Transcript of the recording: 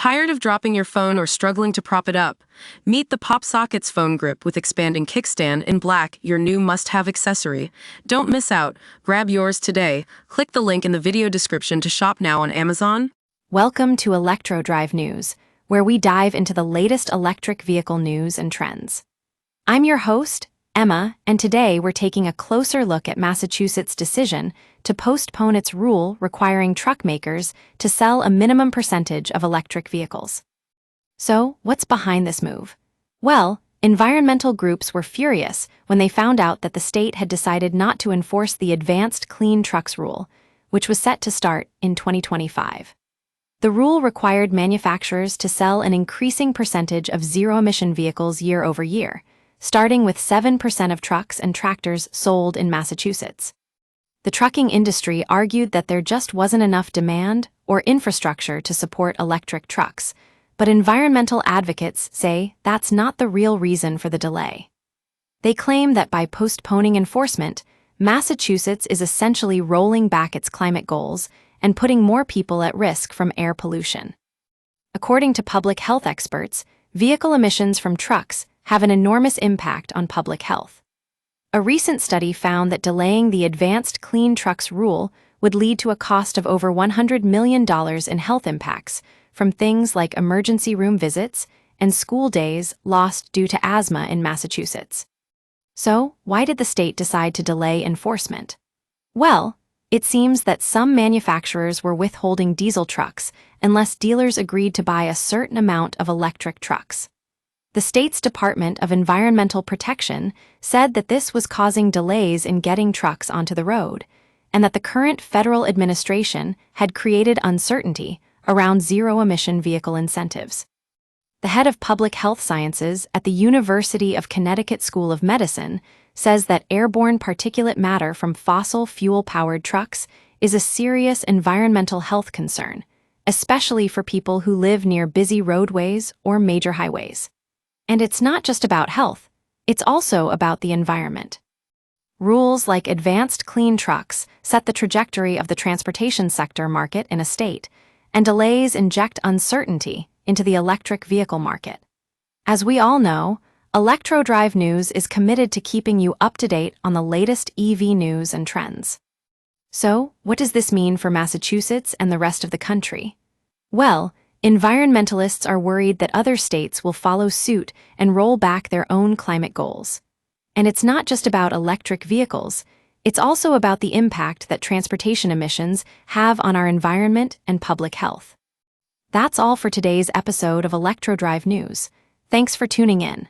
Tired of dropping your phone or struggling to prop it up? Meet the PopSockets phone grip with expanding kickstand in black, your new must-have accessory. Don't miss out. Grab yours today. Click the link in the video description to shop now on Amazon. Welcome to Electro Drive News, where we dive into the latest electric vehicle news and trends. I'm your host, Emma, and today we're taking a closer look at Massachusetts' decision to postpone its rule requiring truck makers to sell a minimum percentage of electric vehicles. So, what's behind this move? Well, environmental groups were furious when they found out that the state had decided not to enforce the Advanced Clean Trucks rule, which was set to start in 2025. The rule required manufacturers to sell an increasing percentage of zero-emission vehicles year over year, starting with 7% of trucks and tractors sold in Massachusetts. The trucking industry argued that there just wasn't enough demand or infrastructure to support electric trucks, but environmental advocates say that's not the real reason for the delay. They claim that by postponing enforcement, Massachusetts is essentially rolling back its climate goals and putting more people at risk from air pollution. According to public health experts, vehicle emissions from trucks have an enormous impact on public health. A recent study found that delaying the Advanced Clean Trucks rule would lead to a cost of over $100 million in health impacts from things like emergency room visits and school days lost due to asthma in Massachusetts. So, why did the state decide to delay enforcement? Well, it seems that some manufacturers were withholding diesel trucks unless dealers agreed to buy a certain amount of electric trucks. The state's Department of Environmental Protection said that this was causing delays in getting trucks onto the road, and that the current federal administration had created uncertainty around zero-emission vehicle incentives. The head of public health sciences at the University of Connecticut School of Medicine says that airborne particulate matter from fossil fuel-powered trucks is a serious environmental health concern, especially for people who live near busy roadways or major highways. And it's not just about health, it's also about the environment. Rules like Advanced Clean Trucks set the trajectory of the transportation sector market in a state, and delays inject uncertainty into the electric vehicle market. As we all know, Electro Drive News is committed to keeping you up to date on the latest EV news and trends. So, what does this mean for Massachusetts and the rest of the country? Well, environmentalists are worried that other states will follow suit and roll back their own climate goals. And it's not just about electric vehicles, it's also about the impact that transportation emissions have on our environment and public health. That's all for today's episode of Electro Drive News. Thanks for tuning in.